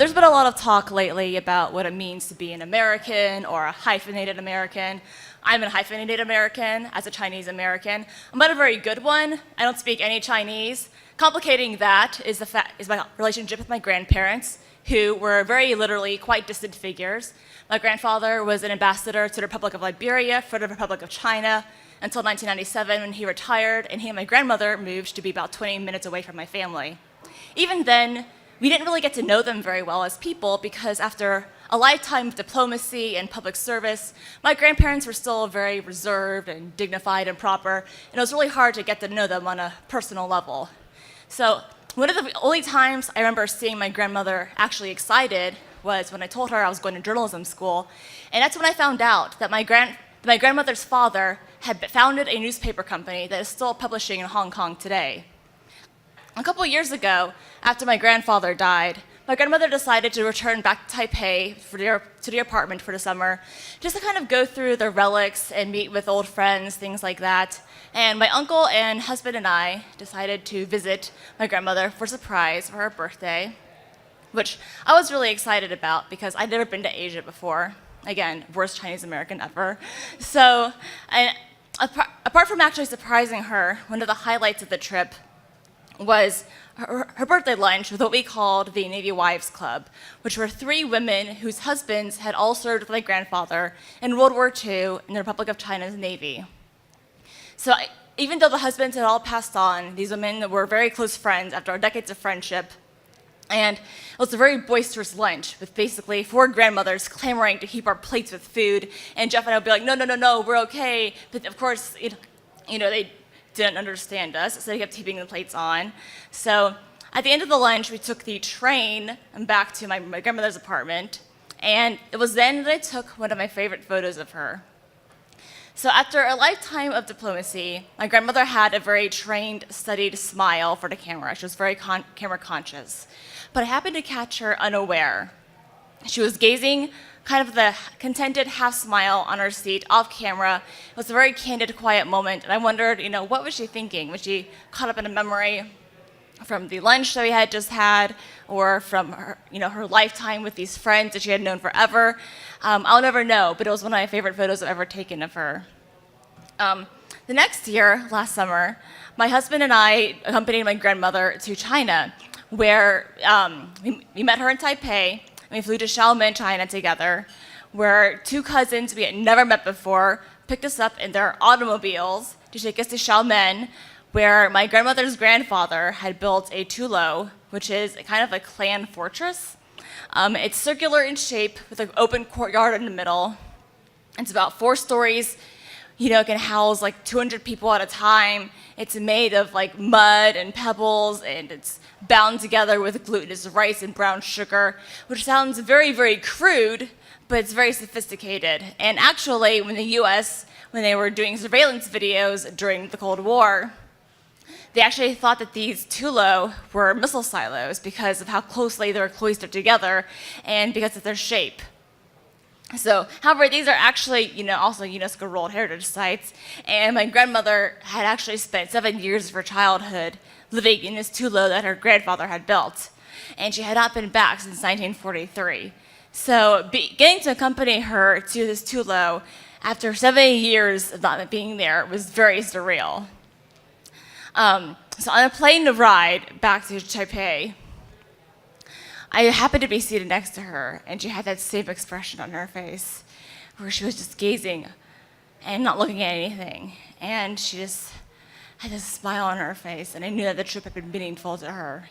There's been a lot of talk lately about what it means to be an American or a hyphenated American. I'm a hyphenated American as a Chinese American. I'm not a very good one. I don't speak any Chinese. Complicating that is my relationship with my grandparents, who were very literally quite distant figures. My grandfather was an ambassador to the Republic of Liberia for the Republic of China until 1997 when he retired, and he and my grandmother moved to be about 20 minutes away from my family. Even then, we didn't really get to know them very well as people because after a lifetime of diplomacy and public service, my grandparents were still very reserved and dignified and proper, and it was really hard to get to know them on a personal level. So one of the only times I remember seeing my grandmother actually excited was when I told her I was going to journalism school, and that's when I found out that my grandmother's father had founded a newspaper company that is still publishing in Hong Kong today. A couple years ago, after my grandfather died, my grandmother decided to return back to Taipei to the apartment for the summer, just to kind of go through the relics and meet with old friends, things like that. And my uncle and husband and I decided to visit my grandmother for a surprise for her birthday, which I was really excited about because I'd never been to Asia before. Again, worst Chinese American ever. So, apart from actually surprising her, one of the highlights of the trip was her birthday lunch with what we called the Navy Wives Club, which were 3 women whose husbands had all served with my grandfather in World War II in the Republic of China's Navy. So even though the husbands had all passed on, these women were very close friends after decades of friendship. And it was a very boisterous lunch with basically 4 grandmothers clamoring to keep our plates with food. And Jeff and I would be like, no, we're okay. But of course, they didn't understand us, so they kept keeping the plates on. So at the end of the lunch, we took the train back to my grandmother's apartment, and it was then that I took one of my favorite photos of her. So after a lifetime of diplomacy, my grandmother had a very trained, studied smile for the camera. She was very camera conscious. But I happened to catch her unaware. She was gazing kind of the contented half smile on her seat off camera. It was a very candid, quiet moment, and I wondered, what was she thinking? Was she caught up in a memory from the lunch that we had just had, or from her, her lifetime with these friends that she had known forever? I'll never know, but it was one of my favorite photos I've ever taken of her. The next year, last summer, my husband and I accompanied my grandmother to China, where we met her in Taipei. We flew to Xiamen, China together, where 2 cousins we had never met before picked us up in their automobiles to take us to Xiamen, where my grandmother's grandfather had built a tulo, which is kind of a clan fortress. It's circular in shape with an open courtyard in the middle. It's about 4 stories. It can house like 200 people at a time. It's made of like mud and pebbles, and it's bound together with glutinous rice and brown sugar, which sounds very, very crude, but it's very sophisticated. And actually, when the US, when they were doing surveillance videos during the Cold War, they actually thought that these tulo were missile silos because of how closely they were cloistered together and because of their shape. So, however, these are actually, also UNESCO World Heritage Sites, and my grandmother had actually spent 7 years of her childhood living in this tulo that her grandfather had built, and she had not been back since 1943. So, getting to accompany her to this tulo after 7 years of not being there was very surreal. So, on a plane ride back to Taipei, I happened to be seated next to her, and she had that same expression on her face, where she was just gazing and not looking at anything. And she just had this smile on her face, and I knew that the trip had been meaningful to her.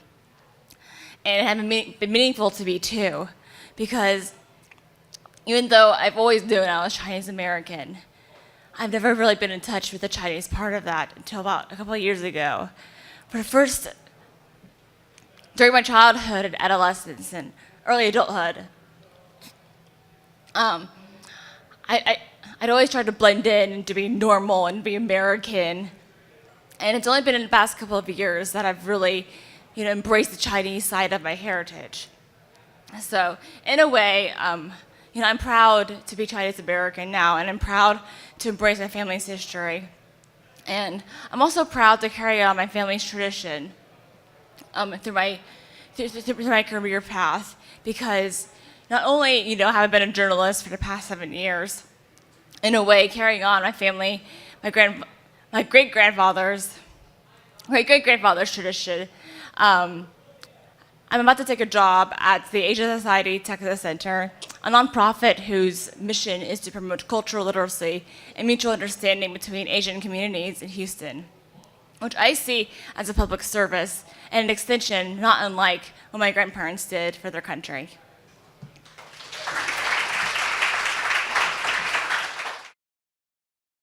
And it had been meaningful to me, too, because even though I've always known I was Chinese American, I've never really been in touch with the Chinese part of that until about a couple of years ago. But first, during my childhood and adolescence and early adulthood, I'd always tried to blend in and to be normal and be American. And it's only been in the past couple of years that I've really, embraced the Chinese side of my heritage. So, in a way, I'm proud to be Chinese American now, and I'm proud to embrace my family's history. And I'm also proud to carry on my family's tradition through my career path, because not only, have I been a journalist for the past 7 years, in a way carrying on my family, my great-grandfather's tradition. I'm about to take a job at the Asian Society Texas Center, a nonprofit whose mission is to promote cultural literacy and mutual understanding between Asian communities in Houston, which I see as a public service and an extension not unlike what my grandparents did for their country.